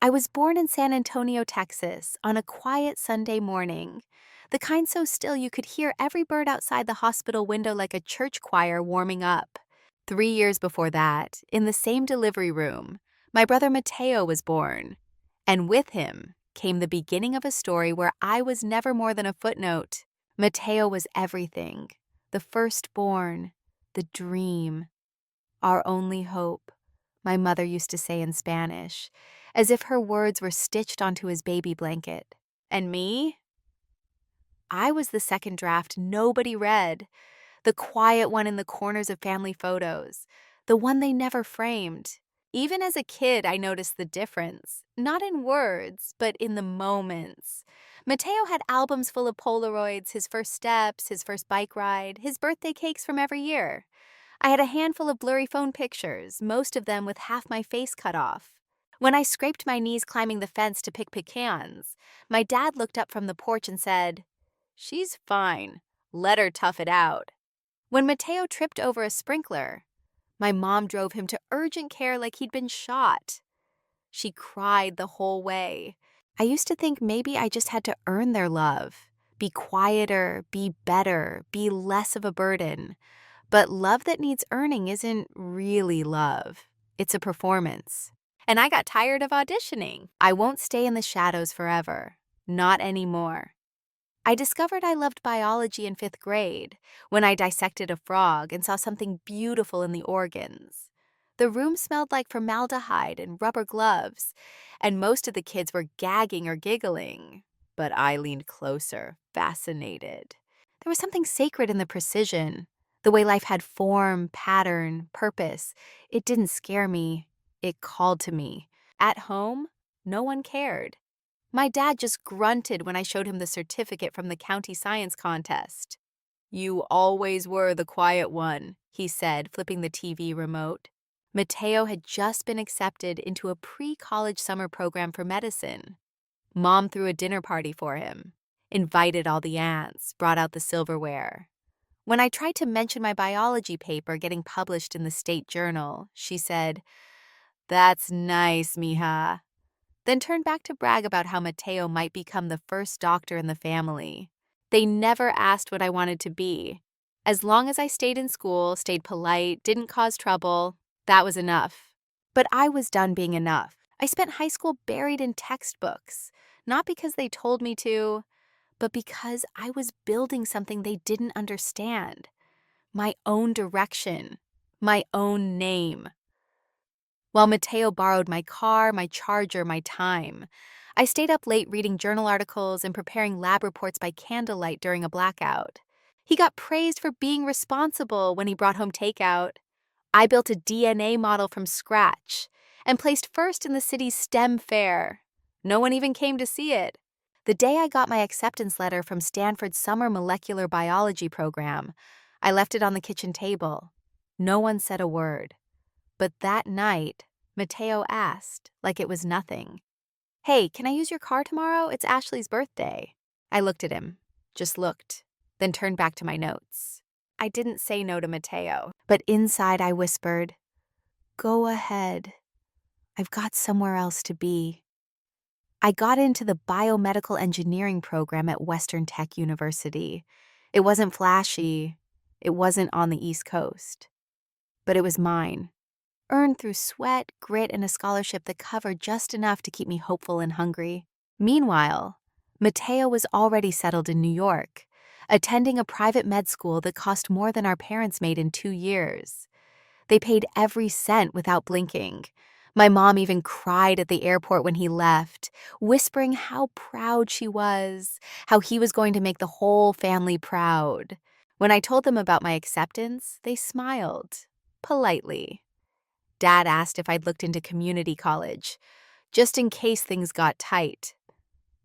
I was born in San Antonio, Texas, on a quiet Sunday morning. The kind so still you could hear every bird outside the hospital window like a church choir warming up. 3 years before that, in the same delivery room, my brother Mateo was born. And with him came the beginning of a story where I was never more than a footnote. Mateo was everything, the firstborn, the dream, our only hope, my mother used to say in Spanish, as if her words were stitched onto his baby blanket. And me? I was the second draft nobody read, the quiet one in the corners of family photos, the one they never framed. Even as a kid, I noticed the difference, not in words, but in the moments. Mateo had albums full of Polaroids, his first steps, his first bike ride, his birthday cakes from every year. I had a handful of blurry phone pictures, most of them with half my face cut off. When I scraped my knees climbing the fence to pick pecans, my dad looked up from the porch and said, "She's fine. Let her tough it out." When Mateo tripped over a sprinkler, my mom drove him to urgent care like he'd been shot. She cried the whole way. I used to think maybe I just had to earn their love, be quieter, be better, be less of a burden. But love that needs earning isn't really love. It's a performance. And I got tired of auditioning. I won't stay in the shadows forever. Not anymore. I discovered I loved biology in 5th grade when I dissected a frog and saw something beautiful in the organs. The room smelled like formaldehyde and rubber gloves, and most of the kids were gagging or giggling. But I leaned closer, fascinated. There was something sacred in the precision, the way life had form, pattern, purpose. It didn't scare me. It called to me. At home, no one cared. My dad just grunted when I showed him the certificate from the county science contest. "You always were the quiet one," he said, flipping the TV remote. Mateo had just been accepted into a pre-college summer program for medicine. Mom threw a dinner party for him, invited all the aunts, brought out the silverware. When I tried to mention my biology paper getting published in the state journal, she said, "That's nice, mija," then turned back to brag about how Mateo might become the first doctor in the family. They never asked what I wanted to be. As long as I stayed in school, stayed polite, didn't cause trouble, that was enough. But I was done being enough. I spent high school buried in textbooks, not because they told me to, but because I was building something they didn't understand. My own direction, my own name. While Mateo borrowed my car, my charger, my time, I stayed up late reading journal articles and preparing lab reports by candlelight during a blackout. He got praised for being responsible when he brought home takeout. I built a DNA model from scratch and placed first in the city's STEM fair. No one even came to see it. The day I got my acceptance letter from Stanford's summer molecular biology program, I left it on the kitchen table. No one said a word. But that night, Mateo asked, like it was nothing, "Hey, can I use your car tomorrow? It's Ashley's birthday." I looked at him, just looked, then turned back to my notes. I didn't say no to Mateo, but inside I whispered, "Go ahead. I've got somewhere else to be." I got into the biomedical engineering program at Western Tech University. It wasn't flashy. It wasn't on the East Coast. But it was mine. Earned through sweat, grit, and a scholarship that covered just enough to keep me hopeful and hungry. Meanwhile, Mateo was already settled in New York, attending a private med school that cost more than our parents made in 2 years. They paid every cent without blinking. My mom even cried at the airport when he left, whispering how proud she was, how he was going to make the whole family proud. When I told them about my acceptance, they smiled, politely. Dad asked if I'd looked into community college, just in case things got tight.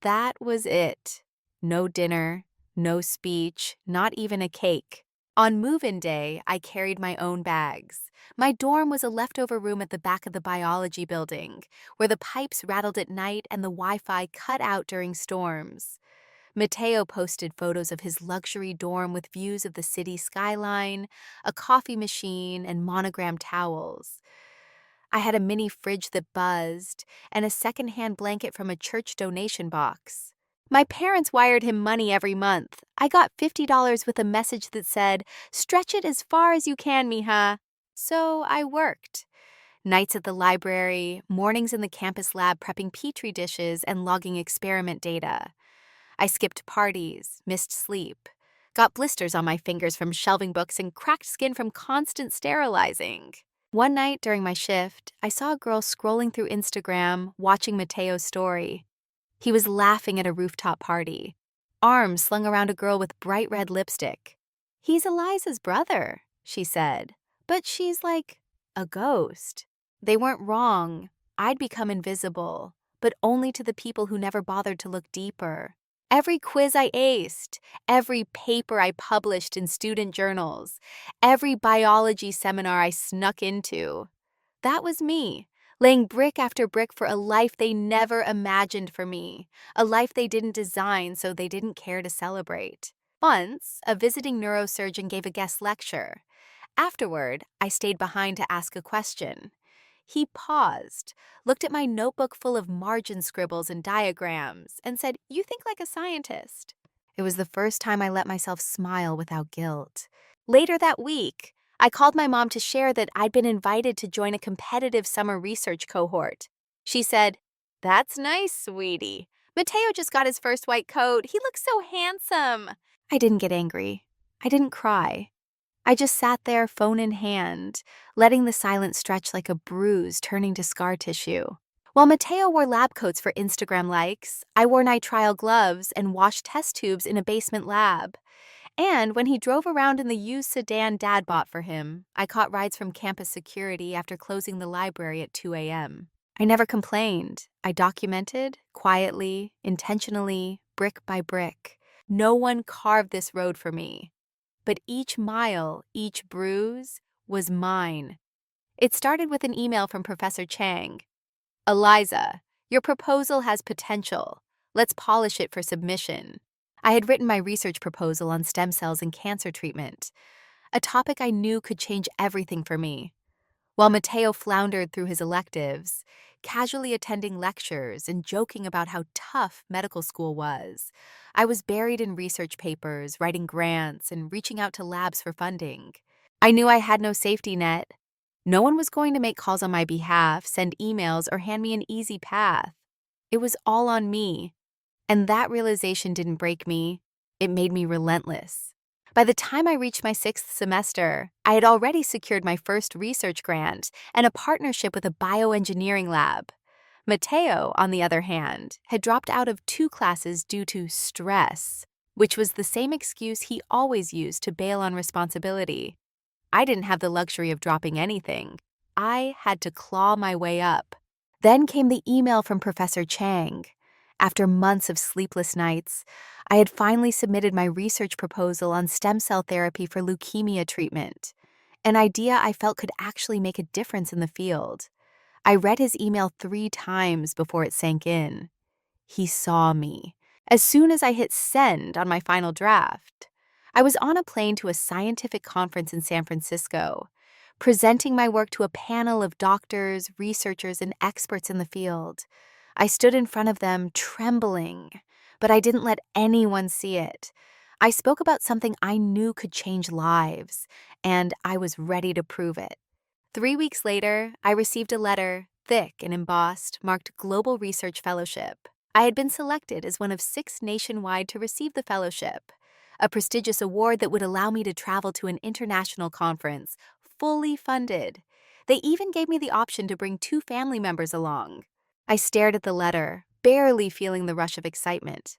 That was it. No dinner, no speech, not even a cake. On move-in day, I carried my own bags. My dorm was a leftover room at the back of the biology building, where the pipes rattled at night and the Wi-Fi cut out during storms. Mateo posted photos of his luxury dorm with views of the city skyline, a coffee machine, and monogrammed towels. I had a mini fridge that buzzed and a secondhand blanket from a church donation box. My parents wired him money every month. I got $50 with a message that said, "Stretch it as far as you can, mija." So I worked. Nights at the library, mornings in the campus lab prepping petri dishes and logging experiment data. I skipped parties, missed sleep, got blisters on my fingers from shelving books, and cracked skin from constant sterilizing. One night during my shift, I saw a girl scrolling through Instagram, watching Mateo's story. He was laughing at a rooftop party, arms slung around a girl with bright red lipstick. "He's Eliza's brother," she said, "but she's like a ghost." They weren't wrong. I'd become invisible, but only to the people who never bothered to look deeper. Every quiz I aced, every paper I published in student journals, every biology seminar I snuck into. That was me, laying brick after brick for a life they never imagined for me, a life they didn't design so they didn't care to celebrate. Once, a visiting neurosurgeon gave a guest lecture. Afterward, I stayed behind to ask a question. He paused, looked at my notebook full of margin scribbles and diagrams, and said, "You think like a scientist." It was the first time I let myself smile without guilt. Later that week, I called my mom to share that I'd been invited to join a competitive summer research cohort. She said, "That's nice, sweetie. Mateo just got his first white coat. He looks so handsome." I didn't get angry. I didn't cry. I just sat there, phone in hand, letting the silence stretch like a bruise turning to scar tissue. While Mateo wore lab coats for Instagram likes, I wore nitrile gloves and washed test tubes in a basement lab. And when he drove around in the used sedan Dad bought for him, I caught rides from campus security after closing the library at 2 a.m. I never complained. I documented, quietly, intentionally, brick by brick. No one carved this road for me. But each mile, each bruise, was mine. It started with an email from Professor Chang. "Eliza, your proposal has potential. Let's polish it for submission." I had written my research proposal on stem cells and cancer treatment, a topic I knew could change everything for me. While Mateo floundered through his electives, casually attending lectures and joking about how tough medical school was, I was buried in research papers, writing grants, and reaching out to labs for funding. I knew I had no safety net. No one was going to make calls on my behalf, send emails, or hand me an easy path. It was all on me. And that realization didn't break me. It made me relentless. By the time I reached my 6th semester, I had already secured my first research grant and a partnership with a bioengineering lab. Mateo, on the other hand, had dropped out of 2 classes due to stress, which was the same excuse he always used to bail on responsibility. I didn't have the luxury of dropping anything. I had to claw my way up. Then came the email from Professor Chang. After months of sleepless nights, I had finally submitted my research proposal on stem cell therapy for leukemia treatment, an idea I felt could actually make a difference in the field. I read his email 3 times before it sank in. He saw me. As soon as I hit send on my final draft, I was on a plane to a scientific conference in San Francisco, presenting my work to a panel of doctors, researchers, and experts in the field. I stood in front of them, trembling, but I didn't let anyone see it. I spoke about something I knew could change lives, and I was ready to prove it. 3 weeks later, I received a letter, thick and embossed, marked Global Research Fellowship. I had been selected as one of 6 nationwide to receive the fellowship, a prestigious award that would allow me to travel to an international conference, fully funded. They even gave me the option to bring 2 family members along. I stared at the letter, barely feeling the rush of excitement.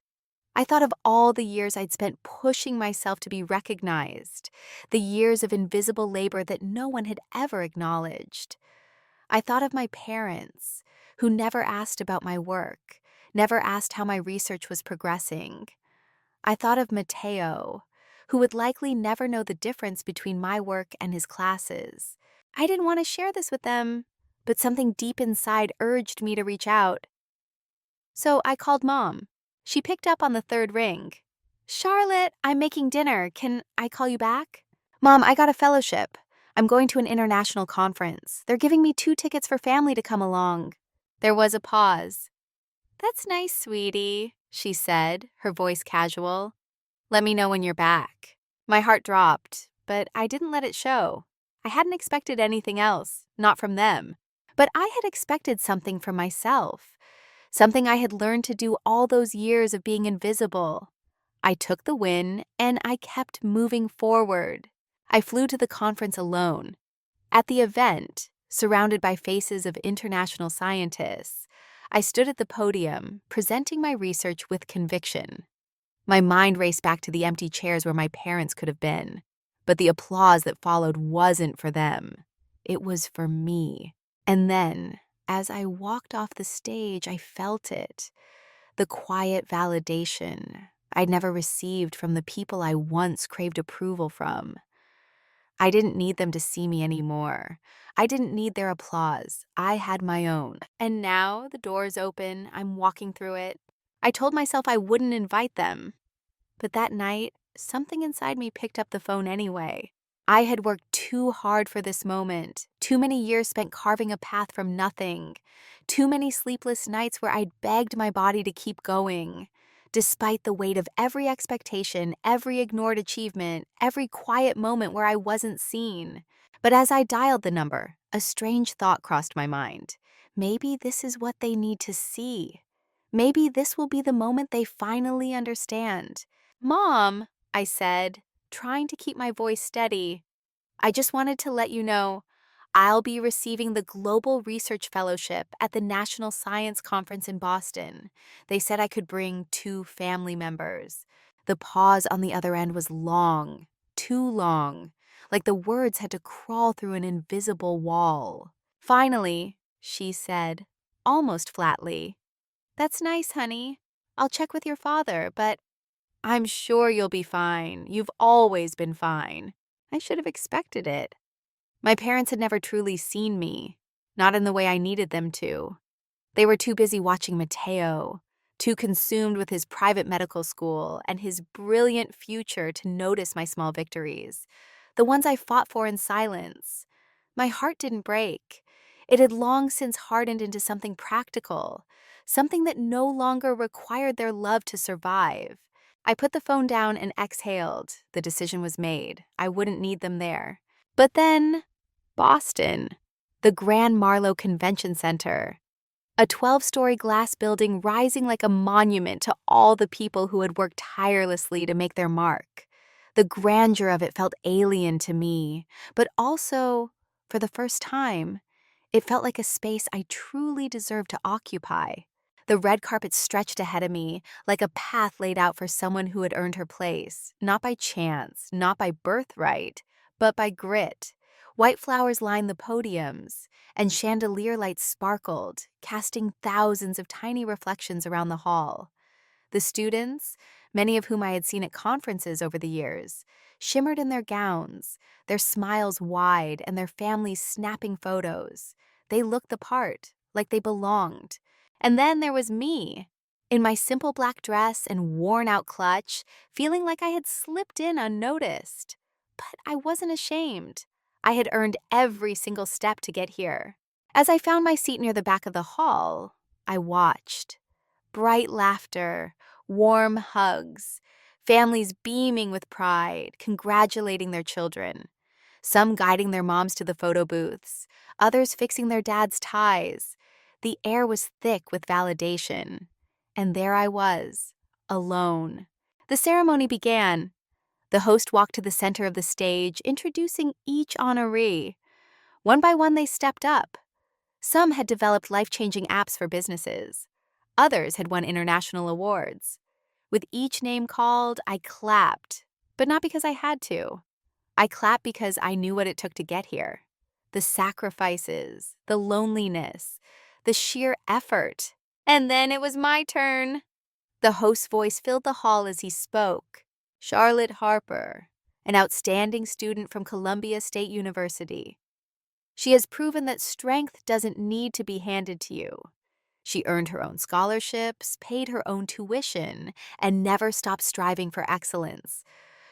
I thought of all the years I'd spent pushing myself to be recognized, the years of invisible labor that no one had ever acknowledged. I thought of my parents, who never asked about my work, never asked how my research was progressing. I thought of Mateo, who would likely never know the difference between my work and his classes. I didn't want to share this with them, but something deep inside urged me to reach out. So I called Mom. She picked up on the 3rd ring. "Charlotte, I'm making dinner. Can I call you back?" "Mom, I got a fellowship. I'm going to an international conference. They're giving me 2 tickets for family to come along." There was a pause. "That's nice, sweetie," she said, her voice casual. "Let me know when you're back." My heart dropped, but I didn't let it show. I hadn't expected anything else, not from them. But I had expected something from myself, something I had learned to do all those years of being invisible. I took the win, and I kept moving forward. I flew to the conference alone. At the event, surrounded by faces of international scientists, I stood at the podium, presenting my research with conviction. My mind raced back to the empty chairs where my parents could have been. But the applause that followed wasn't for them. It was for me. And then, as I walked off the stage, I felt it. The quiet validation I'd never received from the people I once craved approval from. I didn't need them to see me anymore. I didn't need their applause. I had my own. And now the door's open. I'm walking through it. I told myself I wouldn't invite them. But that night, something inside me picked up the phone anyway. I had worked too hard for this moment, too many years spent carving a path from nothing, too many sleepless nights where I'd begged my body to keep going. Despite the weight of every expectation, every ignored achievement, every quiet moment where I wasn't seen. But as I dialed the number, a strange thought crossed my mind. Maybe this is what they need to see. Maybe this will be the moment they finally understand. "Mom," I said, trying to keep my voice steady, "I just wanted to let you know I'll be receiving the Global Research Fellowship at the National Science Conference in Boston. They said I could bring 2 family members." The pause on the other end was long, too long, like the words had to crawl through an invisible wall. Finally, she said, almost flatly, "That's nice, honey. I'll check with your father, but I'm sure you'll be fine. You've always been fine." I should have expected it. My parents had never truly seen me, not in the way I needed them to. They were too busy watching Mateo, too consumed with his private medical school and his brilliant future to notice my small victories, the ones I fought for in silence. My heart didn't break. It had long since hardened into something practical, something that no longer required their love to survive. I put the phone down and exhaled. The decision was made. I wouldn't need them there. But then, Boston, the Grand Marlowe Convention Center, a 12-story glass building rising like a monument to all the people who had worked tirelessly to make their mark. The grandeur of it felt alien to me, but also, for the first time, it felt like a space I truly deserved to occupy. The red carpet stretched ahead of me, like a path laid out for someone who had earned her place, not by chance, not by birthright, but by grit. White flowers lined the podiums, and chandelier lights sparkled, casting thousands of tiny reflections around the hall. The students, many of whom I had seen at conferences over the years, shimmered in their gowns, their smiles wide and their families snapping photos. They looked the part, like they belonged. And then there was me, in my simple black dress and worn-out clutch, feeling like I had slipped in unnoticed. But I wasn't ashamed. I had earned every single step to get here. As I found my seat near the back of the hall, I watched. Bright laughter, warm hugs, families beaming with pride, congratulating their children. Some guiding their moms to the photo booths, others fixing their dads' ties. The air was thick with validation. And there I was, alone. The ceremony began. The host walked to the center of the stage, introducing each honoree. One by one, they stepped up. Some had developed life-changing apps for businesses. Others had won international awards. With each name called, I clapped, but not because I had to. I clapped because I knew what it took to get here. The sacrifices, the loneliness, the sheer effort. And then it was my turn. The host's voice filled the hall as he spoke. Charlotte Harper, an outstanding student from Columbia State University. She has proven that strength doesn't need to be handed to you. She earned her own scholarships, paid her own tuition, and never stopped striving for excellence.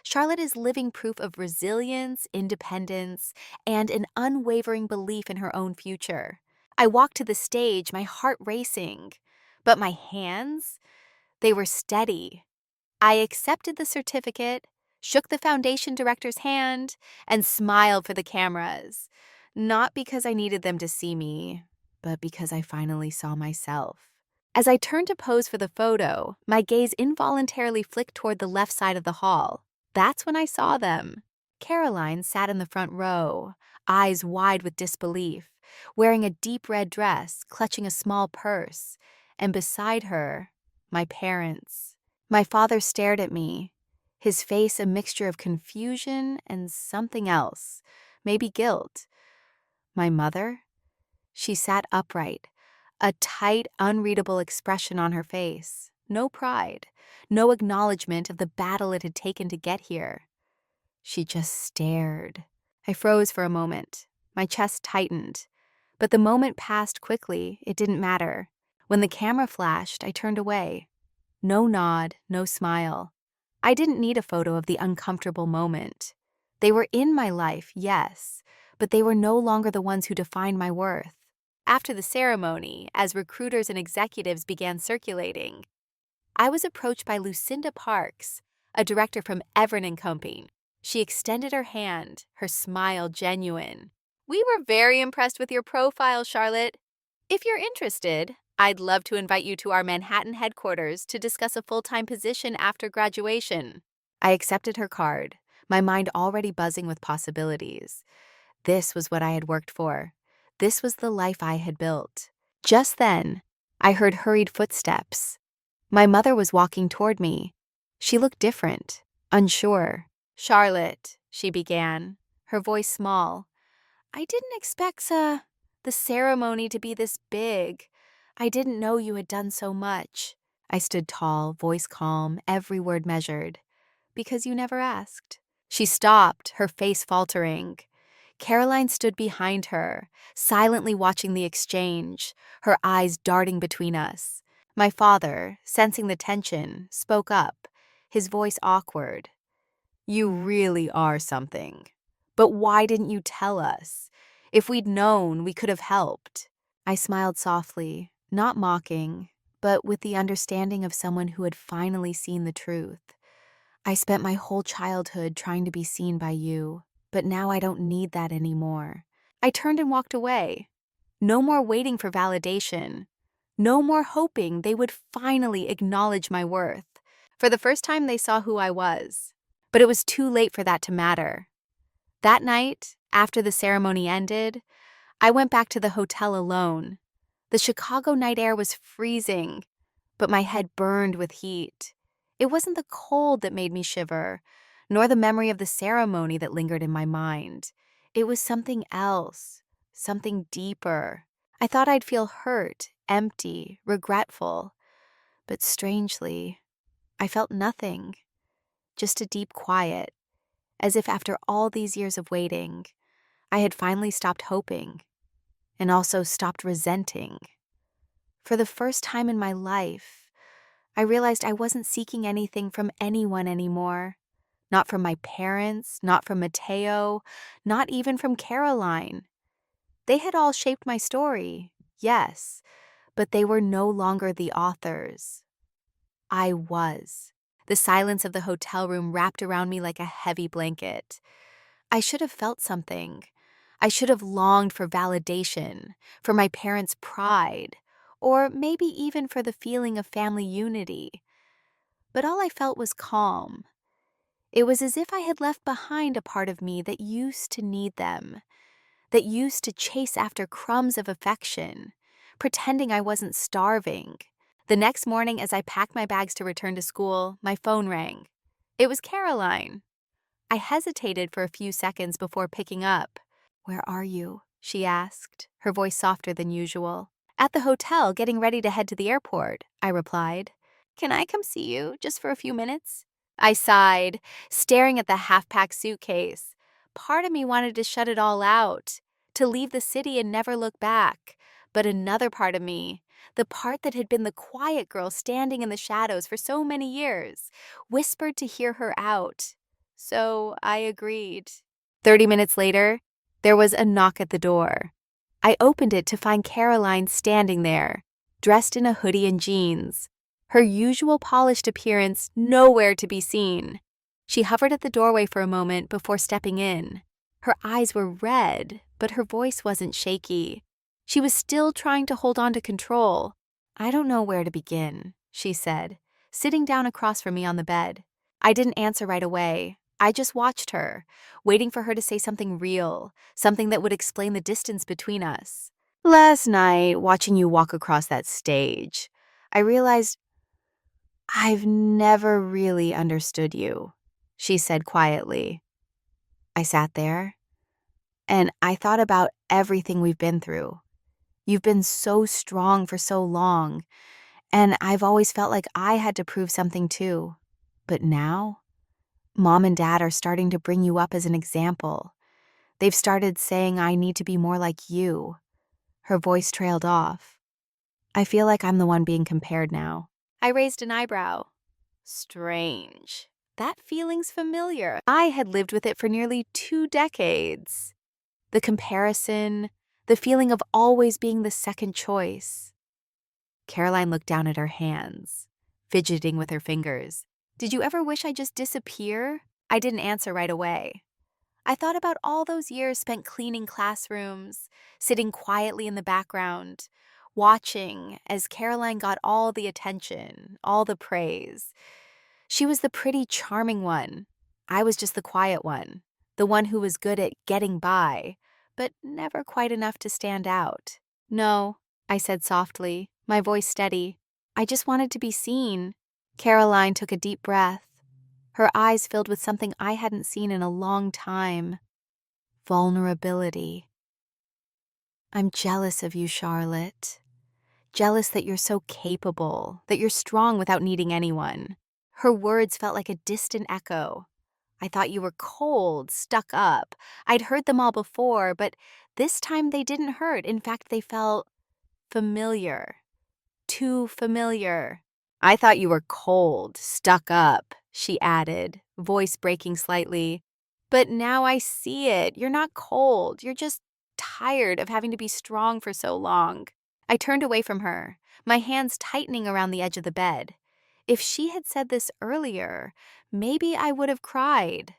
Charlotte is living proof of resilience, independence, and an unwavering belief in her own future. I walked to the stage, my heart racing. But my hands, they were steady. I accepted the certificate, shook the foundation director's hand, and smiled for the cameras. Not because I needed them to see me, but because I finally saw myself. As I turned to pose for the photo, my gaze involuntarily flicked toward the left side of the hall. That's when I saw them. Caroline sat in the front row, eyes wide with disbelief, wearing a deep red dress, clutching a small purse, and beside her, my parents. My father stared at me, his face a mixture of confusion and something else, maybe guilt. My mother? She sat upright, a tight, unreadable expression on her face. No pride, no acknowledgement of the battle it had taken to get here. She just stared. I froze for a moment. My chest tightened. But the moment passed quickly. It didn't matter. When the camera flashed, I turned away. No nod, no smile. I didn't need a photo of the uncomfortable moment. They were in my life, yes, but they were no longer the ones who defined my worth. After the ceremony, as recruiters and executives began circulating, I was approached by Lucinda Parks, a director from Everett & Company. She extended her hand, her smile genuine. "We were very impressed with your profile, Charlotte. If you're interested, I'd love to invite you to our Manhattan headquarters to discuss a full-time position after graduation." I accepted her card, my mind already buzzing with possibilities. This was what I had worked for. This was the life I had built. Just then, I heard hurried footsteps. My mother was walking toward me. She looked different, unsure. "Charlotte," she began, her voice small. "I didn't expect the ceremony to be this big. I didn't know you had done so much." I stood tall, voice calm, every word measured. "Because you never asked." She stopped, her face faltering. Caroline stood behind her, silently watching the exchange, her eyes darting between us. My father, sensing the tension, spoke up, his voice awkward. "You really are something. But why didn't you tell us? If we'd known, we could have helped." I smiled softly, not mocking, but with the understanding of someone who had finally seen the truth. "I spent my whole childhood trying to be seen by you, but now I don't need that anymore." I turned and walked away. No more waiting for validation. No more hoping they would finally acknowledge my worth. For the first time, they saw who I was. But it was too late for that to matter. That night, after the ceremony ended, I went back to the hotel alone. The Chicago night air was freezing, but my head burned with heat. It wasn't the cold that made me shiver, nor the memory of the ceremony that lingered in my mind. It was something else, something deeper. I thought I'd feel hurt, empty, regretful. But strangely, I felt nothing, just a deep quiet, as if after all these years of waiting, I had finally stopped hoping and also stopped resenting. For the first time in my life, I realized I wasn't seeking anything from anyone anymore. Not from my parents, not from Mateo, not even from Caroline. They had all shaped my story, yes, but they were no longer the authors. I was. The silence of the hotel room wrapped around me like a heavy blanket. I should have felt something. I should have longed for validation, for my parents' pride, or maybe even for the feeling of family unity. But all I felt was calm. It was as if I had left behind a part of me that used to need them, that used to chase after crumbs of affection, pretending I wasn't starving. The next morning, as I packed my bags to return to school, my phone rang. It was Caroline. I hesitated for a few seconds before picking up. "Where are you?" she asked, her voice softer than usual. "At the hotel, getting ready to head to the airport," I replied. "Can I come see you, just for a few minutes?" I sighed, staring at the half-packed suitcase. Part of me wanted to shut it all out, to leave the city and never look back. But another part of me, the part that had been the quiet girl standing in the shadows for so many years, whispered to hear her out. So I agreed. 30 minutes later, there was a knock at the door. I opened it to find Caroline standing there, dressed in a hoodie and jeans, her usual polished appearance nowhere to be seen. She hovered at the doorway for a moment before stepping in. Her eyes were red, but her voice wasn't shaky. She was still trying to hold on to control. "I don't know where to begin," she said, sitting down across from me on the bed. I didn't answer right away. I just watched her, waiting for her to say something real, something that would explain the distance between us. "Last night, watching you walk across that stage, I realized I've never really understood you," she said quietly. I sat there, and I thought about everything we've been through. You've been so strong for so long, and I've always felt like I had to prove something too. But now, Mom and Dad are starting to bring you up as an example. They've started saying I need to be more like you. Her voice trailed off. I feel like I'm the one being compared now. I raised an eyebrow. Strange. That feeling's familiar. I had lived with it for nearly 2 decades. The comparison, the feeling of always being the second choice. Caroline looked down at her hands, fidgeting with her fingers. "Did you ever wish I'd just disappear?" I didn't answer right away. I thought about all those years spent cleaning classrooms, sitting quietly in the background, watching as Caroline got all the attention, all the praise. She was the pretty, charming one. I was just the quiet one, the one who was good at getting by, but never quite enough to stand out. "No," I said softly, my voice steady. "I just wanted to be seen." Caroline took a deep breath. Her eyes filled with something I hadn't seen in a long time. Vulnerability. "I'm jealous of you, Charlotte. Jealous that you're so capable, that you're strong without needing anyone." Her words felt like a distant echo. "I thought you were cold, stuck up. I'd heard them all before, but this time they didn't hurt. In fact, they felt familiar. Too familiar." "I thought you were cold, stuck up," she added, voice breaking slightly. "But now I see it. You're not cold. You're just tired of having to be strong for so long." I turned away from her, my hands tightening around the edge of the bed. If she had said this earlier, maybe I would have cried.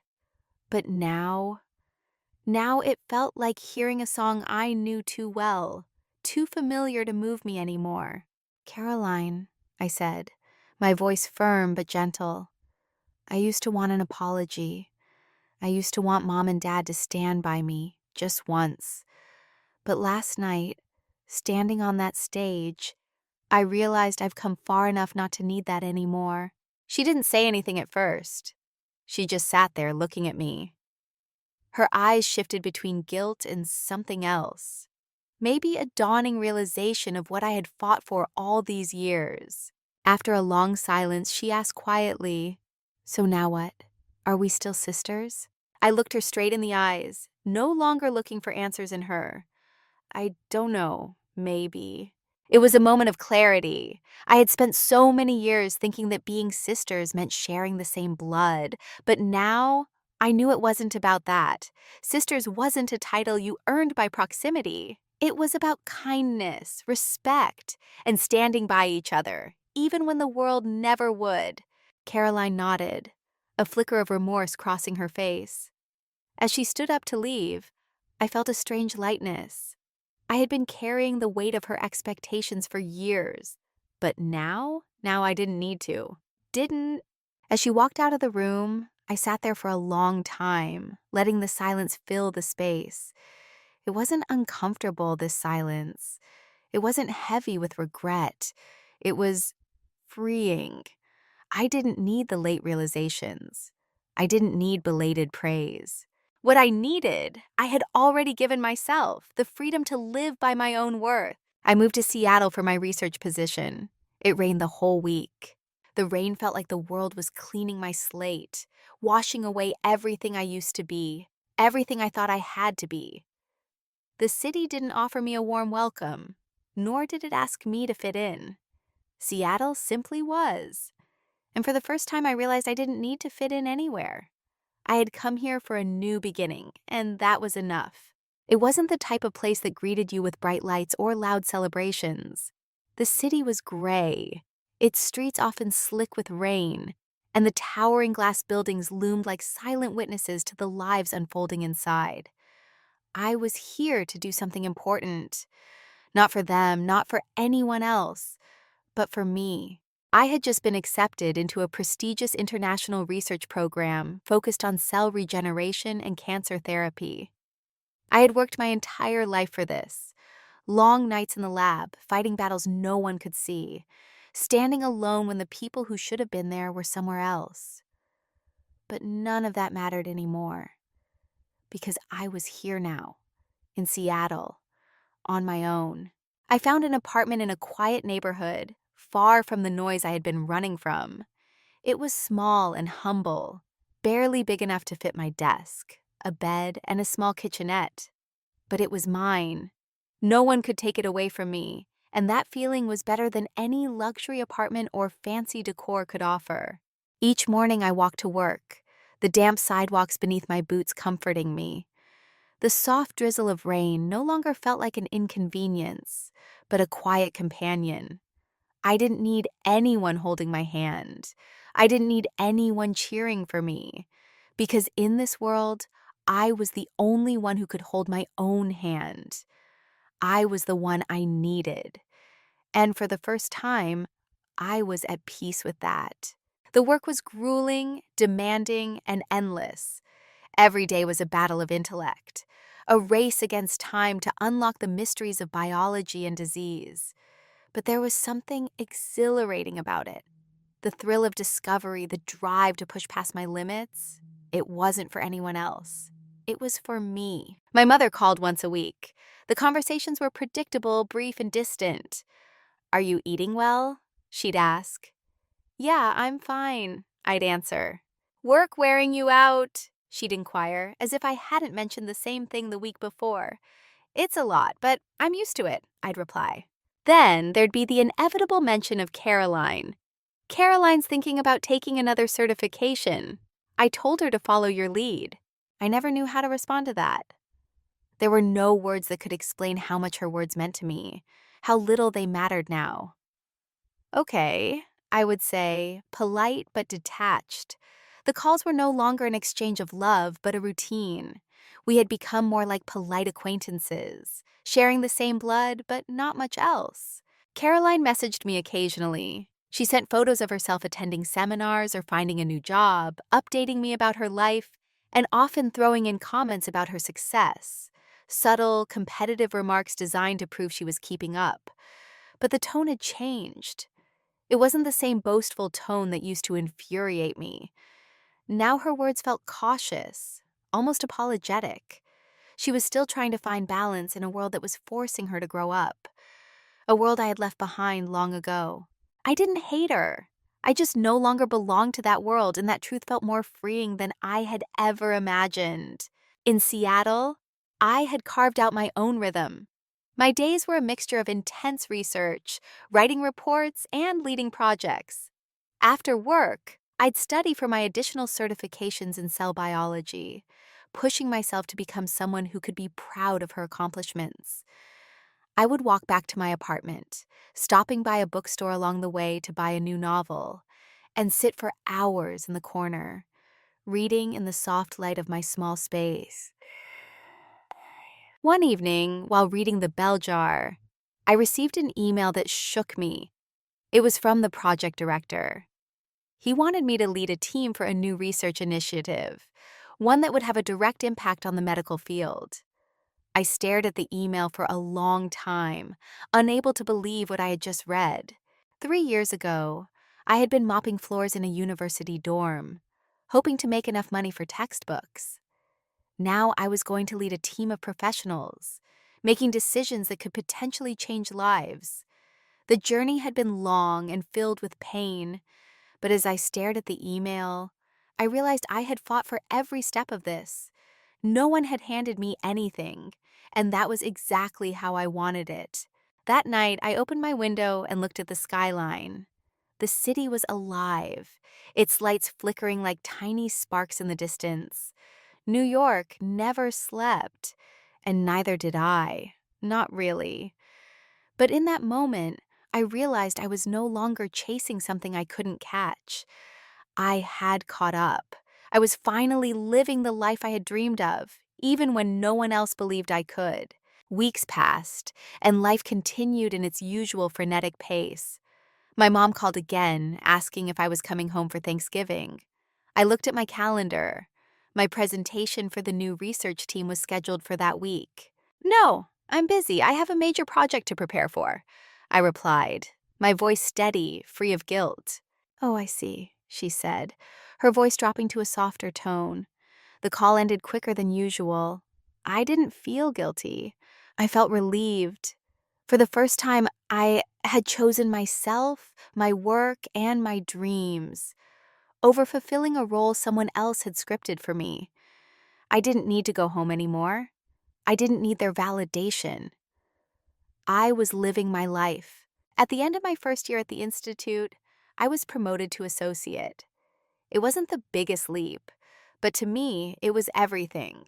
But now it felt like hearing a song I knew too well, too familiar to move me anymore. "Caroline," I said, my voice firm but gentle. "I used to want an apology. I used to want Mom and Dad to stand by me, just once. But last night, standing on that stage, I realized I've come far enough not to need that anymore." She didn't say anything at first. She just sat there looking at me. Her eyes shifted between guilt and something else. Maybe a dawning realization of what I had fought for all these years. After a long silence, she asked quietly, "So now what? Are we still sisters?" I looked her straight in the eyes, no longer looking for answers in her. "I don't know, maybe." It was a moment of clarity. I had spent so many years thinking that being sisters meant sharing the same blood, but now I knew it wasn't about that. Sisters wasn't a title you earned by proximity. It was about kindness, respect, and standing by each other, even when the world never would. Caroline nodded, a flicker of remorse crossing her face. As she stood up to leave, I felt a strange lightness. I had been carrying the weight of her expectations for years, but now I didn't need to. Didn't. As she walked out of the room, I sat there for a long time, letting the silence fill the space. It wasn't uncomfortable, this silence. It wasn't heavy with regret. It was freeing. I didn't need the late realizations. I didn't need belated praise. What I needed, I had already given myself, the freedom to live by my own worth. I moved to Seattle for my research position. It rained the whole week. The rain felt like the world was cleaning my slate, washing away everything I used to be, everything I thought I had to be. The city didn't offer me a warm welcome, nor did it ask me to fit in. Seattle simply was. And for the first time, I realized I didn't need to fit in anywhere. I had come here for a new beginning, and that was enough. It wasn't the type of place that greeted you with bright lights or loud celebrations. The city was gray, its streets often slick with rain, and the towering glass buildings loomed like silent witnesses to the lives unfolding inside. I was here to do something important. Not for them, not for anyone else, but for me. I had just been accepted into a prestigious international research program focused on cell regeneration and cancer therapy. I had worked my entire life for this. Long nights in the lab, fighting battles no one could see, standing alone when the people who should have been there were somewhere else. But none of that mattered anymore, because I was here now, in Seattle, on my own. I found an apartment in a quiet neighborhood, far from the noise I had been running from. It was small and humble, barely big enough to fit my desk, a bed, and a small kitchenette. But it was mine. No one could take it away from me, and that feeling was better than any luxury apartment or fancy decor could offer. Each morning I walked to work, the damp sidewalks beneath my boots comforting me. The soft drizzle of rain no longer felt like an inconvenience, but a quiet companion. I didn't need anyone holding my hand. I didn't need anyone cheering for me. Because in this world, I was the only one who could hold my own hand. I was the one I needed. And for the first time, I was at peace with that. The work was grueling, demanding, and endless. Every day was a battle of intellect, a race against time to unlock the mysteries of biology and disease. But there was something exhilarating about it. The thrill of discovery, the drive to push past my limits. It wasn't for anyone else. It was for me. My mother called once a week. The conversations were predictable, brief, and distant. "Are you eating well?" she'd ask. "Yeah, I'm fine," I'd answer. "Work wearing you out?" she'd inquire, as if I hadn't mentioned the same thing the week before. "It's a lot, but I'm used to it," I'd reply. Then there'd be the inevitable mention of Caroline. "Caroline's thinking about taking another certification. I told her to follow your lead." I never knew how to respond to that. There were no words that could explain how much her words meant to me, how little they mattered now. "Okay," I would say, polite but detached. The calls were no longer an exchange of love, but a routine. We had become more like polite acquaintances, sharing the same blood, but not much else. Caroline messaged me occasionally. She sent photos of herself attending seminars or finding a new job, updating me about her life, and often throwing in comments about her success. Subtle, competitive remarks designed to prove she was keeping up. But the tone had changed. It wasn't the same boastful tone that used to infuriate me. Now her words felt cautious, almost apologetic. She was still trying to find balance in a world that was forcing her to grow up, a world I had left behind long ago. I didn't hate her. I just no longer belonged to that world, and that truth felt more freeing than I had ever imagined. In Seattle, I had carved out my own rhythm. My days were a mixture of intense research, writing reports, and leading projects. After work, I'd study for my additional certifications in cell biology, pushing myself to become someone who could be proud of her accomplishments. I would walk back to my apartment, stopping by a bookstore along the way to buy a new novel, and sit for hours in the corner, reading in the soft light of my small space. One evening, while reading The Bell Jar, I received an email that shook me. It was from the project director. He wanted me to lead a team for a new research initiative, one that would have a direct impact on the medical field. I stared at the email for a long time, unable to believe what I had just read. 3 years ago, I had been mopping floors in a university dorm, hoping to make enough money for textbooks. Now I was going to lead a team of professionals, making decisions that could potentially change lives. The journey had been long and filled with pain, but as I stared at the email, I realized I had fought for every step of this. No one had handed me anything, and that was exactly how I wanted it. That night, I opened my window and looked at the skyline. The city was alive, its lights flickering like tiny sparks in the distance. New York never slept, and neither did I. Not really. But in that moment, I realized I was no longer chasing something I couldn't catch. I had caught up. I was finally living the life I had dreamed of, even when no one else believed I could. Weeks passed, and life continued in its usual frenetic pace. My mom called again, asking if I was coming home for Thanksgiving. I looked at my calendar. My presentation for the new research team was scheduled for that week. "No, I'm busy. I have a major project to prepare for," I replied, my voice steady, free of guilt. "Oh, I see," she said, her voice dropping to a softer tone. The call ended quicker than usual. I didn't feel guilty. I felt relieved. For the first time, I had chosen myself, my work, and my dreams over fulfilling a role someone else had scripted for me. I didn't need to go home anymore. I didn't need their validation. I was living my life. At the end of my first year at the Institute, I was promoted to associate. It wasn't the biggest leap, but to me, it was everything.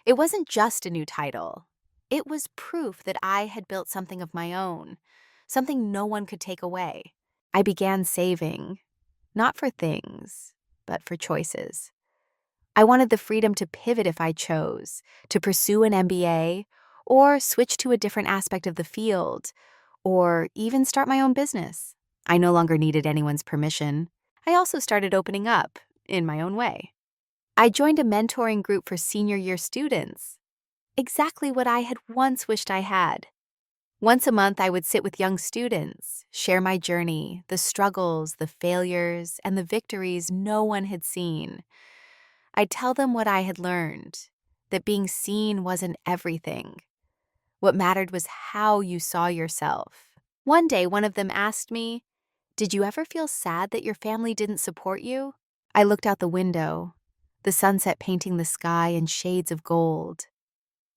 It wasn't just a new title. It was proof that I had built something of my own, something no one could take away. I began saving, not for things, but for choices. I wanted the freedom to pivot if I chose, to pursue an MBA, or switch to a different aspect of the field, or even start my own business. I no longer needed anyone's permission. I also started opening up, in my own way. I joined a mentoring group for senior year students. Exactly what I had once wished I had. Once a month, I would sit with young students, share my journey, the struggles, the failures, and the victories no one had seen. I'd tell them what I had learned, that being seen wasn't everything. What mattered was how you saw yourself. One day, one of them asked me, "Did you ever feel sad that your family didn't support you?" I looked out the window, the sunset painting the sky in shades of gold.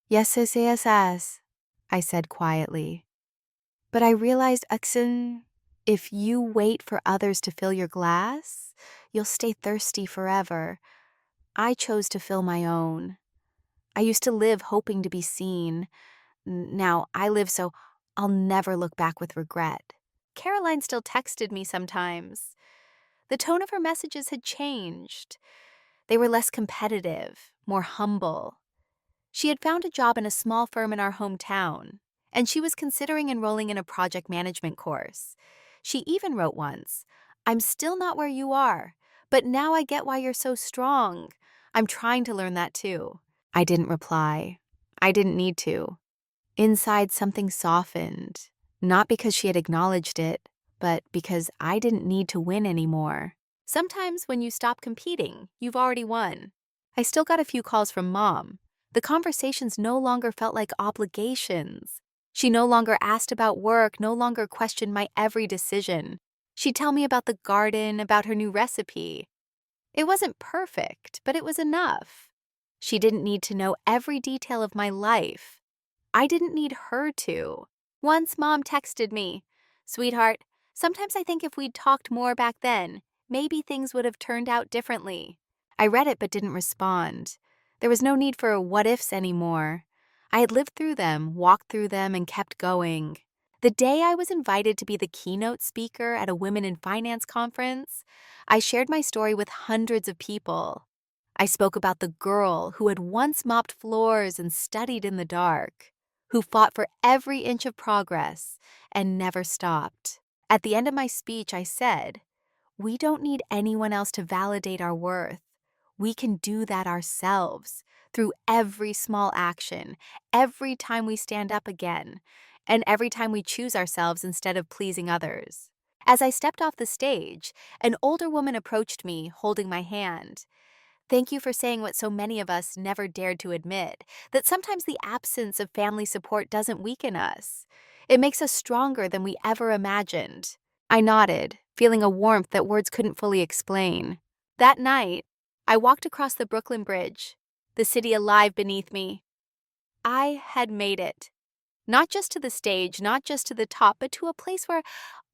"Yes, yes, yes, yes," I said quietly. But I realized, Aksen, if you wait for others to fill your glass, you'll stay thirsty forever. I chose to fill my own. I used to live hoping to be seen. Now I live so I'll never look back with regret. Caroline still texted me sometimes. The tone of her messages had changed. They were less competitive, more humble. She had found a job in a small firm in our hometown, and she was considering enrolling in a project management course. She even wrote once, "I'm still not where you are, but now I get why you're so strong. I'm trying to learn that too." I didn't reply. I didn't need to. Inside, something softened, not because she had acknowledged it, but because I didn't need to win anymore. Sometimes when you stop competing, you've already won. I still got a few calls from Mom. The conversations no longer felt like obligations. She no longer asked about work, no longer questioned my every decision. She'd tell me about the garden, about her new recipe. It wasn't perfect, but it was enough. She didn't need to know every detail of my life. I didn't need her to. Once Mom texted me, "Sweetheart, sometimes I think if we'd talked more back then, maybe things would have turned out differently." I read it but didn't respond. There was no need for what-ifs anymore. I had lived through them, walked through them, and kept going. The day I was invited to be the keynote speaker at a Women in Finance conference, I shared my story with hundreds of people. I spoke about the girl who had once mopped floors and studied in the dark, who fought for every inch of progress and never stopped. At the end of my speech, I said, "We don't need anyone else to validate our worth. We can do that ourselves through every small action, every time we stand up again, and every time we choose ourselves instead of pleasing others." As I stepped off the stage, an older woman approached me, holding my hand. "Thank you for saying what so many of us never dared to admit, that sometimes the absence of family support doesn't weaken us. It makes us stronger than we ever imagined." I nodded, feeling a warmth that words couldn't fully explain. That night, I walked across the Brooklyn Bridge, the city alive beneath me. I had made it. Not just to the stage, not just to the top, but to a place where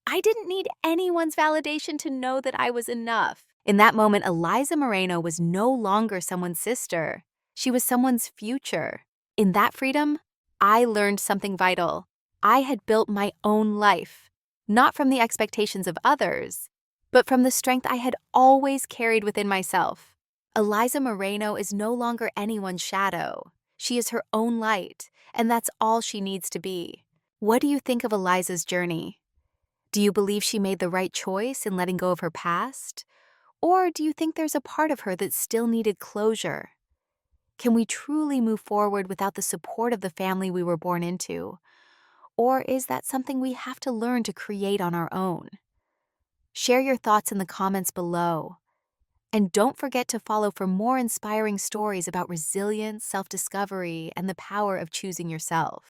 I didn't need anyone's validation to know that I was enough. In that moment, Eliza Moreno was no longer someone's sister. She was someone's future. In that freedom, I learned something vital. I had built my own life, not from the expectations of others, but from the strength I had always carried within myself. Eliza Moreno is no longer anyone's shadow. She is her own light, and that's all she needs to be. What do you think of Eliza's journey? Do you believe she made the right choice in letting go of her past? Or do you think there's a part of her that still needed closure? Can we truly move forward without the support of the family we were born into? Or is that something we have to learn to create on our own? Share your thoughts in the comments below. And don't forget to follow for more inspiring stories about resilience, self-discovery, and the power of choosing yourself.